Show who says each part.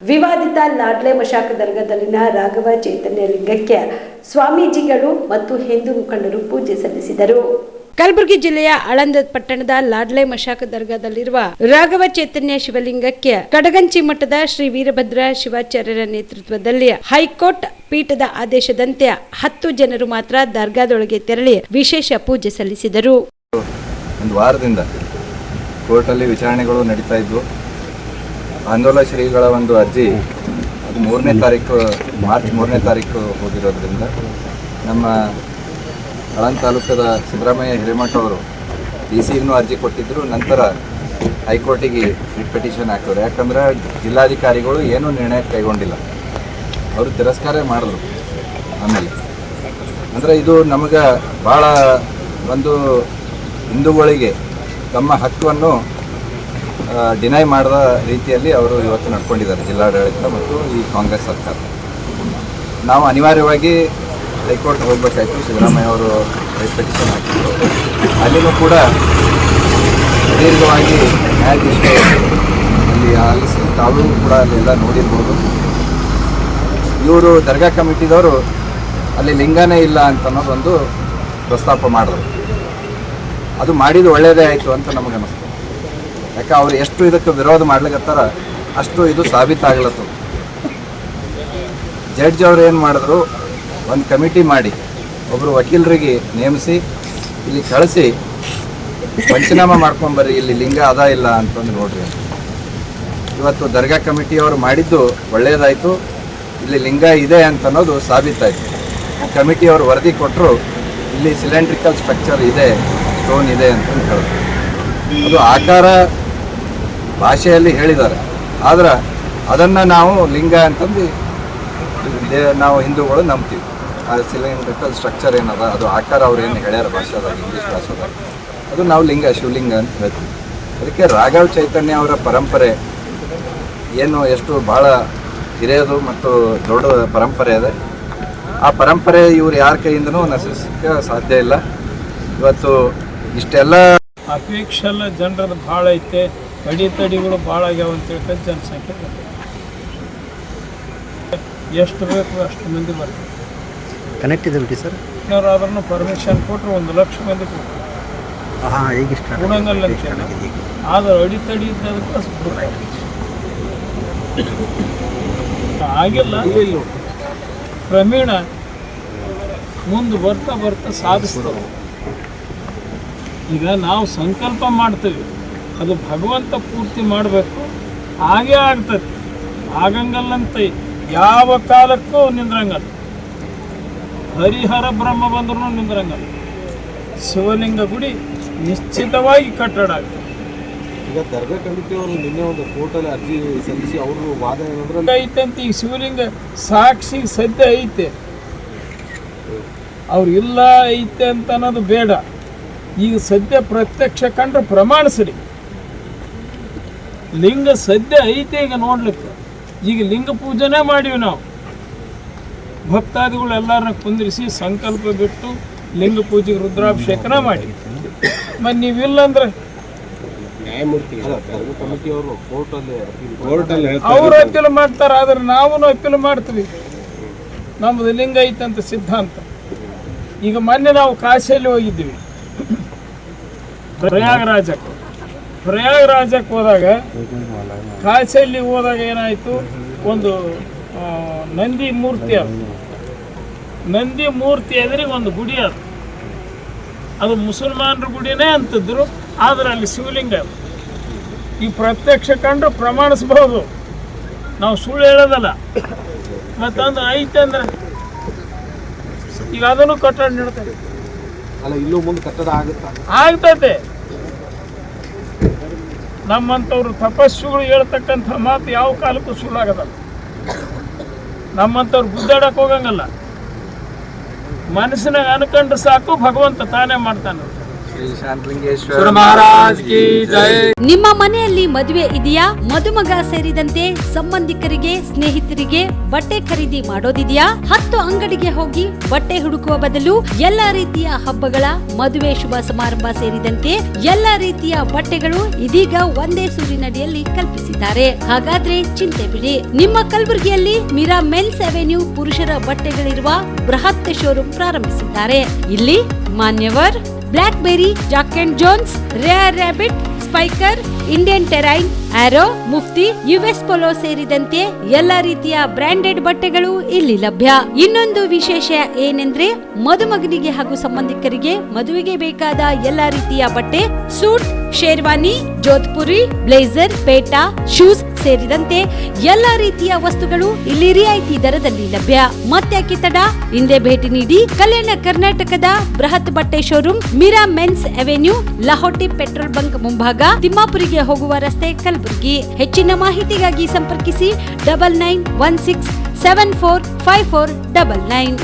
Speaker 1: ವಿವಾದಿತ ಲಾಡ್ಲೆ ಮಶಾಕ ದರ್ಗಾದಲ್ಲಿನ ರಾಘವ ಚೈತನ್ಯ ಲಿಂಗಕ್ಕೆ ಸ್ವಾಮೀಜಿಗಳು ಮತ್ತು ಹಿಂದೂ ಮುಖಂಡರು ಪೂಜೆ ಸಲ್ಲಿಸಿದರು. ಕಲಬುರಗಿ ಜಿಲ್ಲೆಯ ಆಳಂದ ಪಟ್ಟಣದ ಲಾಡ್ಲೆ ಮಶಾಕ ದರ್ಗಾದಲ್ಲಿರುವ ರಾಘವ ಚೈತನ್ಯ ಶಿವಲಿಂಗಕ್ಕೆ ಕಡಗಂಚಿ ಮಠದ ಶ್ರೀ ವೀರಭದ್ರ ಶಿವಾಚಾರ್ಯರ ನೇತೃತ್ವದಲ್ಲಿ ಹೈಕೋರ್ಟ್ ಪೀಠದ ಆದೇಶದಂತೆ 10 ಜನರು ಮಾತ್ರ ದರ್ಗಾದೊಳಗೆ ತೆರಳಿ ವಿಶೇಷ ಪೂಜೆ ಸಲ್ಲಿಸಿದರು.
Speaker 2: ಒಂದು ವಾರದಿಂದ ಕೋರ್ಟಲ್ಲಿ ವಿಚಾರಣೆಗಳು ನಡೀತಾ ಇದ್ವು. ಆಂದೋಲನ ಶ್ರೀಗಳ ಒಂದು ಅರ್ಜಿ ಅದು ಮಾರ್ಚ್ 3ನೇ ತಾರೀಕು ಹೋಗಿರೋದ್ರಿಂದ ನಮ್ಮ ಆಳಂದ ತಾಲೂಕದ ಸಿದ್ದರಾಮಯ್ಯ ಹಿರೇಮಠ ಅವರು ಡಿಸಿಗೂ ಅರ್ಜಿ ಕೊಟ್ಟಿದ್ದರು. ನಂತರ ಹೈಕೋರ್ಟಿಗೆ ರಿಟ್ ಪಿಟಿಷನ್ ಹಾಕಿದ್ರು. ಯಾಕಂದರೆ ಜಿಲ್ಲಾಧಿಕಾರಿಗಳು ಏನೂ ನಿರ್ಣಯ ಕೈಗೊಂಡಿಲ್ಲ, ಅವರು ತಿರಸ್ಕಾರ ಮಾಡಿದ್ರು. ಆಮೇಲೆ ಅಂದರೆ ಇದು ನಮಗೆ ಭಾಳ ಒಂದು ಹಿಂದೂಗಳಿಗೆ ತಮ್ಮ ಹಕ್ಕನ್ನು ಡಿನೈ ಮಾಡಿದ ರೀತಿಯಲ್ಲಿ ಅವರು ಇವತ್ತು ನಡ್ಕೊಂಡಿದ್ದಾರೆ ಜಿಲ್ಲಾಡಳಿತ ಮತ್ತು ಈ ಕಾಂಗ್ರೆಸ್ ಸರ್ಕಾರ. ನಾವು ಅನಿವಾರ್ಯವಾಗಿ ಹೈಕೋರ್ಟ್ ಹೋಗಬೇಕಾಯಿತು. ಸಿದ್ದರಾಮಯ್ಯ ಅವರು ರಿಟ್ ಪಿಟಿಷನ್ ಹಾಕಿದ್ರು. ಅಲ್ಲಿನೂ ಕೂಡ ದೀರ್ಘವಾಗಿ ನ್ಯಾಯಾಧೀಶರು ಅಲ್ಲಿ ಆಲಿಸಿ ತಾವು ಕೂಡ ಅಲ್ಲೆಲ್ಲ ನೋಡಿರ್ಬೋದು. ಇವರು ದರ್ಗಾ ಕಮಿಟಿದವರು ಅಲ್ಲಿ ಲಿಂಗನೇ ಇಲ್ಲ ಅಂತ ಅನ್ನೋದೊಂದು ಪ್ರಸ್ತಾಪ ಮಾಡಿದ್ರು. ಅದು ಮಾಡಿದ್ದು ಒಳ್ಳೆಯದೇ ಆಯಿತು ಅಂತ ನಮಗನ್ನಿಸ್ತು. ಯಾಕೆ ಅವ್ರು ಎಷ್ಟು ಇದಕ್ಕೆ ವಿರೋಧ ಮಾಡ್ಲಿಕ್ಕತ್ತಾರ ಅಷ್ಟು ಇದು ಸಾಬೀತಾಗ್ಲತ್ತು. ಜಡ್ಜ್ ಅವ್ರು ಏನು ಮಾಡಿದ್ರು, ಒಂದು ಕಮಿಟಿ ಮಾಡಿ ಒಬ್ಬರು ವಕೀಲರಿಗೆ ನೇಮಿಸಿ ಇಲ್ಲಿ ಕಳಿಸಿ ಪಂಚನಾಮ ಮಾಡ್ಕೊಂಬರ್ರಿ, ಇಲ್ಲಿ ಲಿಂಗ ಅದ ಇಲ್ಲ ಅಂತಂದು ನೋಡ್ರಿ. ಇವತ್ತು ದರ್ಗಾ ಕಮಿಟಿಯವರು ಮಾಡಿದ್ದು ಒಳ್ಳೆಯದಾಯಿತು. ಇಲ್ಲಿ ಲಿಂಗ ಇದೆ ಅಂತ ಅನ್ನೋದು ಸಾಬೀತಾಯಿತು. ಕಮಿಟಿಯವರು ವರದಿ ಕೊಟ್ಟರು, ಇಲ್ಲಿ ಸಿಲಿಂಡ್ರಿಕಲ್ ಸ್ಟ್ರಕ್ಚರ್ ಇದೆ, ಸ್ಟೋನ್ ಇದೆ ಅಂತಂದು ಹೇಳಿದ್ರು. ಅದು ಆಕಾರ ಭಾಷೆಯಲ್ಲಿ ಹೇಳಿದ್ದಾರೆ, ಆದ್ರೆ ಅದನ್ನು ನಾವು ಲಿಂಗ ಅಂತಂದು ನಾವು ಹಿಂದೂಗಳು ನಂಬ್ತೀವಿ. ಆ ಸಿಲಿಂಡ್ರಿಕಲ್ ಸ್ಟ್ರಕ್ಚರ್ ಏನದ ಅದು ಆಕಾರ ಅವ್ರು ಏನು ಹೇಳ್ಯಾರ ಭಾಷೆದಾಗ, ಇಂಗ್ಲೀಷ್ ಭಾಷೆದಾಗ, ಅದು ನಾವು ಶಿವಲಿಂಗ ಅಂತ ಹೇಳ್ತೀವಿ. ಅದಕ್ಕೆ ರಾಘವ ಚೈತನ್ಯ ಅವರ ಪರಂಪರೆ ಏನು ಎಷ್ಟು ಭಾಳ ಹಿರಿಯದು ಮತ್ತು ದೊಡ್ಡ ಪರಂಪರೆ ಇದೆ. ಆ ಪರಂಪರೆ ಇವ್ರು ಯಾರ ಕೈಯಿಂದನೂ ನಶಿಸಕ್ಕೆ ಸಾಧ್ಯ ಇಲ್ಲ. ಇವತ್ತು ಇಷ್ಟೆಲ್ಲ
Speaker 3: ಅಪೇಕ್ಷೆಲ್ಲ ಜನರದ್ದು ಭಾಳ ಐತೆ, ಅಡೆತಡೆಗಳು ಭಾಳ ಆಗ್ಯಾವ ಅಂತ ಹೇಳ್ಕೊಂಡು ಜನಸಂಖ್ಯೆ ಎಷ್ಟು ಬೇಕು ಅಷ್ಟು ಮಂದಿ ಬರ್ತಾರೆ.
Speaker 4: ಕನೆಕ್ಟಿವಿಟಿ ಸರ್
Speaker 3: ಆದ್ರೂ ಪರ್ಮಿಷನ್ ಕೊಟ್ಟರು 1 ಲಕ್ಷ ಮಂದಿ ಕೊಡ್ತಾರೆ, ಕೊಡಂಗಲ್ಲ ಆದ್ರೆ ಅಡೆತಡೆ ಇದ್ದದಕ್ಕೆ ಆಗಿಲ್ಲ. ಕ್ರಮೇಣ ಮುಂದೆ ಬರ್ತಾ ಬರ್ತಾ ಸಾಧಿಸ್ತಾರೆ. ಈಗ ನಾವು ಸಂಕಲ್ಪ ಮಾಡ್ತೀವಿ, ಅದು ಭಗವಂತ ಪೂರ್ತಿ ಮಾಡಬೇಕು, ಹಾಗೇ ಆಗ್ತದೆ. ಆಗಂಗಲ್ಲಂತ ಯಾವ ಕಾಲಕ್ಕೂ ನಿಂದ್ರಂಗಲ್ಲ. ಹರಿಹರ ಬ್ರಹ್ಮ ಬಂದ್ರೂ ನಿಂದ್ರಂಗಲ್ಲ. ಶಿವಲಿಂಗ ಗುಡಿ ನಿಶ್ಚಿತವಾಗಿ ಕಟ್ಟಡ ಆಗ್ತದೆ.
Speaker 5: ಈಗ ದರ್ಗಾ ಕಮಿಟಿಯವರು ನಿನ್ನೆ ಒಂದು ಕೋರ್ಟಲ್ಲಿ ಅರ್ಜಿ ಸಲ್ಲಿಸಿ ಅವರು ವಾದ ಏನಂದ್ರೆ
Speaker 3: ಐತೆ ಅಂತ. ಈಗ ಶಿವಲಿಂಗ ಸಾಕ್ಷಿ ಸದ್ಯ ಐತೆ, ಅವ್ರು ಇಲ್ಲ ಐತೆ ಅಂತ ಅನ್ನೋದು ಬೇಡ. ಈಗ ಸದ್ಯ ಪ್ರತ್ಯಕ್ಷ ಕಂಡ್ರೆ ಪ್ರಮಾಣಿಸ್ರಿ. ಲಿಂಗ ಸದ್ಯ ಐತೆ ಈಗ ನೋಡ್ಲಿಕ್ಕೆ. ಈಗ ಲಿಂಗ ಪೂಜೆನೇ ಮಾಡೀವಿ ನಾವು. ಭಕ್ತಾದಿಗಳು ಎಲ್ಲರನ್ನ ಕುಂದಿರಿಸಿ ಸಂಕಲ್ಪ ಬಿಟ್ಟು ಲಿಂಗ ಪೂಜೆಗೆ ರುದ್ರಾಭಿಷೇಕನ ಮಾಡಿ. ಮತ್ತು ನೀವಿಲ್ಲ ಅಂದ್ರೆ
Speaker 5: ನ್ಯಾಯಮೂರ್ತಿ ಕಮಿಟಿಯವರು ಕೋರ್ಟಲ್ಲಿ
Speaker 3: ಅವರು ಅಪೀಲ್ ಮಾಡ್ತಾರೆ, ಆದ್ರೆ ನಾವು ಅಪೀಲ್ ಮಾಡ್ತೀವಿ. ನಮ್ಮದು ಲಿಂಗ ಐತಂತ ಸಿದ್ಧಾಂತ. ಈಗ ಮೊನ್ನೆ ನಾವು ಕಾಶಿಯಲ್ಲಿ ಹೋಗಿದ್ದೀವಿ, ಪ್ರಯಾಗರಾಜಕ್ಕೆ ಹೋದಾಗ, ಕಾಶಿಯಲ್ಲಿ ಹೋದಾಗ ಏನಾಯಿತು, ಒಂದು ನಂದಿ ಮೂರ್ತಿ ಅದು. ನಂದಿ ಮೂರ್ತಿ ಎದುರಿಗೆ ಒಂದು ಗುಡಿ ಅದು ಮುಸಲ್ಮಾನರ ಗುಡಿನೇ ಅಂತಿದ್ರು, ಆದ್ರೆ ಅಲ್ಲಿ ಶಿವಲಿಂಗ. ಈ ಪ್ರತ್ಯಕ್ಷ ಕಂಡು ಪ್ರಮಾಣಿಸ್ಬೋದು, ನಾವು ಸುಳ್ಳು ಹೇಳೋದಲ್ಲ. ಮತ್ತಂದ್ರೆ ಐತೆ ಅಂದ್ರೆ ಈಗ ಅದನ್ನು ಕಟ್ಟಡ ನೀಡ್ತಾರೆ.
Speaker 5: ಅಲ್ಲ, ಇಲ್ಲೂ ಮುಂದೆ ಕಟ್ಟಡ
Speaker 3: ಆಗ್ತದೆ. ನಮ್ಮಂಥವ್ರು ತಪಸ್ಸುಗಳು ಹೇಳ್ತಕ್ಕಂಥ ಮಾತು ಯಾವ ಕಾಲಕ್ಕೂ ಸುಳ್ಳಾಗದಲ್ಲ. ನಮ್ಮಂಥವ್ರು ಗುದ್ದಾಡಕ್ಕೆ ಹೋಗಂಗಲ್ಲ. ಮನಸ್ಸಿನಾಗ ಅನ್ಕೊಂಡ್ರೆ ಸಾಕು, ಭಗವಂತ ತಾನೇ ಮಾಡ್ತಾನೆ.
Speaker 2: ಶ್ರೀ ಶಾಂತಲಿಂಗೇಶ್ವರ
Speaker 3: ಮಹಾರಾಜ್ ಕಿ ಜೈ.
Speaker 1: ನಿಮ್ಮ ಮನೆಯಲ್ಲಿ ಮದುವೆ ಇದೆಯಾ? ಮದುಮಗ ಸೇರಿದಂತೆ ಸಂಬಂಧಿಕರಿಗೆ, ಸ್ನೇಹಿತರಿಗೆ ಬಟ್ಟೆ ಖರೀದಿ ಮಾಡೋದಿದೆಯಾ? 10 ಅಂಗಡಿಗೆ ಹೋಗಿ ಬಟ್ಟೆ ಹುಡುಕುವ ಬದಲು ಎಲ್ಲಾ ರೀತಿಯ ಹಬ್ಬಗಳ, ಮದುವೆ, ಶುಭ ಸಮಾರಂಭ ಸೇರಿದಂತೆ ಎಲ್ಲಾ ರೀತಿಯ ಬಟ್ಟೆಗಳು ಇದೀಗ ಒಂದೇ ಸೂರಿನಡಿಯಲ್ಲಿ ಕಲ್ಪಿಸಿದ್ದಾರೆ. ಹಾಗಾದ್ರೆ ಚಿಂತೆ ಬಿಡಿ. ನಿಮ್ಮ ಕಲಬುರಗಿಯಲ್ಲಿ ಮೀರಾ ಮೆನ್ಸ್ ಅವೆನ್ಯೂ ಪುರುಷರ ಬಟ್ಟೆಗಳಿರುವ ಬೃಹತ್ ಶೋರೂಮ್ ಪ್ರಾರಂಭಿಸಿದ್ದಾರೆ. ಇಲ್ಲಿ Manyavar, Blackberrys, Jack and Jones, Rare Rabbit, Spykar, Indian Terrain, Arrow, Mufti, US Polo ಸೇರಿದಂತೆ ಎಲ್ಲಾ ರೀತಿಯ ಬ್ರಾಂಡೆಡ್ ಬಟ್ಟೆಗಳು ಇಲ್ಲಿ ಲಭ್ಯ. ಇನ್ನೊಂದು ವಿಶೇಷ ಏನೆಂದ್ರೆ ಮದುಮಗನಿಗೆ ಹಾಗೂ ಸಂಬಂಧಿಕರಿಗೆ ಮದುವೆಗೆ ಬೇಕಾದ ಎಲ್ಲಾ ರೀತಿಯ ಬಟ್ಟೆ, ಸೂಟ್, ಶೇರ್ವಾನಿ, ಜೋಧ್ಪುರಿ, ಬ್ಲೇಸರ್, ಪೇಟಾ, ಶೂಸ್ ಸೇರಿದಂತೆ ಎಲ್ಲಾ ರೀತಿಯ ವಸ್ತುಗಳು ಇಲ್ಲಿ ರಿಯಾಯಿತಿ ದರದಲ್ಲಿ ಲಭ್ಯ. ಮತ್ತ್ಯಾಕೆ ತಡ? ಹಿಂದೆ ಭೇಟಿ ನೀಡಿ. ಕಲ್ಯಾಣ ಕರ್ನಾಟಕದ ಬೃಹತ್ ಬಟ್ಟೆ showroom Meera men's avenue, Lahoti petrol bunk ಮುಂಭಾಗ, ತಿಮ್ಮಾಪುರಿಗೆ ಹೋಗುವ ರಸ್ತೆ, ಕಲಬುರಗಿ. ಹೆಚ್ಚಿನ ಮಾಹಿತಿಗಾಗಿ ಸಂಪರ್ಕಿಸಿ 9916745499.